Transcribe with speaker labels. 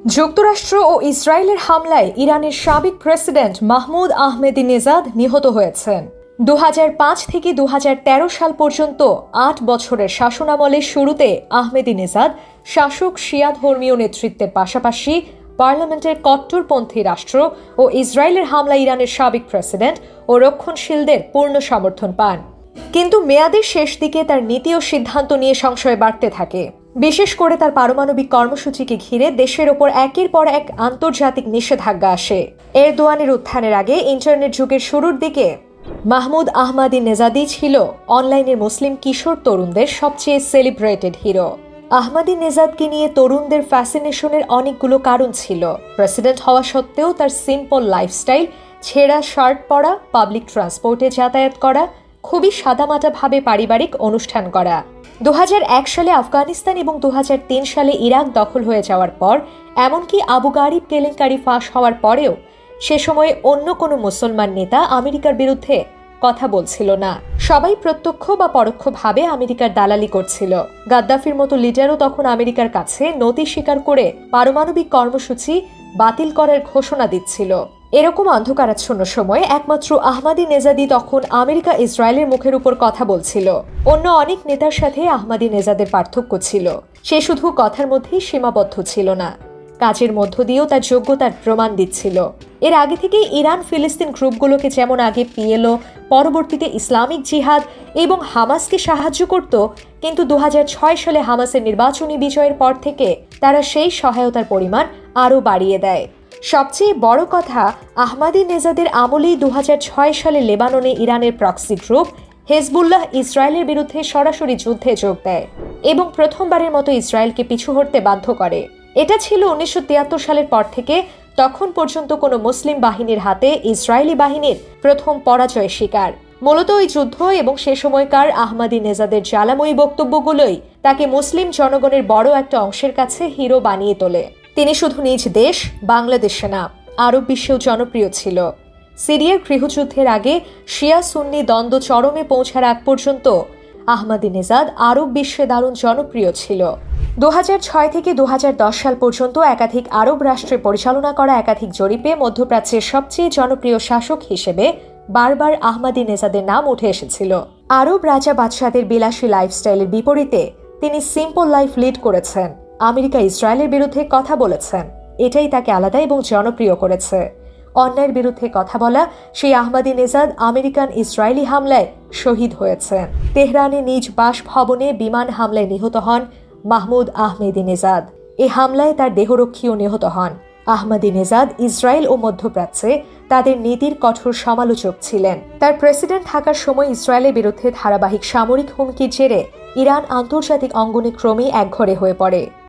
Speaker 1: যুক্তরাষ্ট্র ও ইসরায়েলের হামলায় ইরানের সাবেক প্রেসিডেন্ট মাহমুদ আহমেদিনেজাদ নিহত হয়েছেন। 2005 থেকে 2013 সাল পর্যন্ত 8 বছরের শাসনামলের শুরুতে আহমেদিনেজাদ শাসক শিয়া ধর্মীয় নেতৃত্বের পাশাপাশি পার্লামেন্টের কট্টরপন্থী রাষ্ট্র ও ইসরায়েলের হামলা ইরানের সাবেক প্রেসিডেন্ট ও রক্ষণশীলদের পূর্ণ সমর্থন পান। কিন্তু মেয়াদের শেষ দিকে তার নীতি ও সিদ্ধান্ত নিয়ে সংশয় বাড়তে থাকে, বিশেষ করে তার পারমাণবিক কর্মসূচিকে ঘিরে দেশের ওপর একের পর এক আন্তর্জাতিক নিষেধাজ্ঞা আসে। এরদোয়ানের উত্থানের আগে ইন্টারনেট যুগের শুরুর দিকে মাহমুদ আহমাদিনেজাদি ছিল অনলাইনের মুসলিম কিশোর তরুণদের সবচেয়ে সেলিব্রেটেড হিরো। আহমাদিনেজাদকে নিয়ে তরুণদের ফ্যাসিনেশনের অনেকগুলো কারণ ছিল। প্রেসিডেন্ট হওয়া সত্ত্বেও তার সিম্পল লাইফস্টাইল, ছেঁড়া শার্ট পরা, পাবলিক ট্রান্সপোর্টে যাতায়াত করা, খুবই সাদামাটাভাবে পারিবারিক অনুষ্ঠান করা। 2001 সালে আফগানিস্তান এবং 2003 সালে ইরাক দখল হয়ে যাওয়ার পর, এমনকি আবু গারিব কেলেঙ্কারি ফাঁস হওয়ার পরেও সে সময়ে অন্য কোনো মুসলমান নেতা আমেরিকার বিরুদ্ধে কথা বলছিল না। সবাই প্রত্যক্ষ বা পরোক্ষভাবে আমেরিকার দালালি করছিল। গাদ্দাফির মতো লিডারও তখন আমেরিকার কাছে নতি স্বীকার করে পারমাণবিক কর্মসূচি বাতিল করার ঘোষণা দিচ্ছিল। এরকম অন্ধকারাচ্ছন্ন সময়ে একমাত্র আহমাদিনেজাদি তখন আমেরিকা ইসরায়েলের মুখের উপর কথা বলছিল। অন্য অনেক নেতার সাথে আহমাদিনেজাদের পার্থক্য ছিল, সে শুধু কথার মধ্যেই সীমাবদ্ধ ছিল না, কাজের মধ্য দিয়েও তার যোগ্যতার প্রমাণ দিচ্ছিল। এর আগে থেকে ইরান ফিলিস্তিন গ্রুপগুলোকে যেমন আগে পিএলও, পরবর্তীতে ইসলামিক জিহাদ এবং হামাসকে সাহায্য করত, কিন্তু 2006 সালে হামাসের নির্বাচনী বিজয়ের পর থেকে তারা সেই সহায়তার পরিমাণ আরও বাড়িয়ে দেয়। সবচেয়ে বড় কথা, আহমাদিনেজাদের আমলেই 2006 সালে লেবাননে ইরানের প্রক্সি গ্রুপ হেজবুল্লাহ ইসরায়েলের বিরুদ্ধে সরাসরি যুদ্ধে যোগ দেয় এবং প্রথমবারের মতো ইসরায়েলকে পিছু হটতে বাধ্য করে। এটা ছিল 1973 সালের পর থেকে তখন পর্যন্ত কোনো মুসলিম বাহিনীর হাতে ইসরায়েলি বাহিনীর প্রথম পরাজয় শিকার। মূলত ওই যুদ্ধ এবং সে সময়কার আহমাদিনেজাদের জ্বালাময়ী বক্তব্যগুলোই তাকে মুসলিম জনগণের বড় একটা অংশের কাছে হিরো বানিয়ে তোলে। তিনি শুধু নিজ দেশ বাংলাদেশে না, আরব বিশ্বেও জনপ্রিয় ছিল। সিরিয়ার গৃহযুদ্ধের আগে শিয়া সুন্নি দ্বন্দ্ব চরমে পৌঁছার আগ পর্যন্ত আহমাদিনেজাদ আরব বিশ্বে দারুণ জনপ্রিয় ছিল। 2006 থেকে 2010 সাল পর্যন্ত একাধিক আরব রাষ্ট্রে পরিচালনা করা একাধিক জরিপে মধ্যপ্রাচ্যের সবচেয়ে জনপ্রিয় শাসক হিসেবে বারবার আহমাদিনেজাদের নাম উঠে এসেছিল। আরব রাজা বাদশাদের বিলাসী লাইফস্টাইলের বিপরীতে তিনি সিম্পল লাইফ লিড করেছেন, আমেরিকা ইসরায়েলের বিরুদ্ধে কথা বলেছেন, এটাই তাকে আলাদা এবং জনপ্রিয় করেছে। অন্যায়ের বিরুদ্ধে কথা বলা সেই আহমাদিনেজাদ আমেরিকান ইসরায়েলি হামলায় শহীদ হয়েছেন। তেহরানে নিজ বাসভবনে বিমান হামলায় নিহত হন মাহমুদ আহমেদিনেজাদ। এ হামলায় তার দেহরক্ষীও নিহত হন। আহমাদিনেজাদ ইসরায়েল ও মধ্যপ্রাচ্যে তাদের নীতির কঠোর সমালোচক ছিলেন। তার প্রেসিডেন্ট থাকার সময় ইসরায়েলের বিরুদ্ধে ধারাবাহিক সামরিক হুমকির জেরে ইরান আন্তর্জাতিক অঙ্গনে ক্রমেই একঘরে হয়ে পড়ে।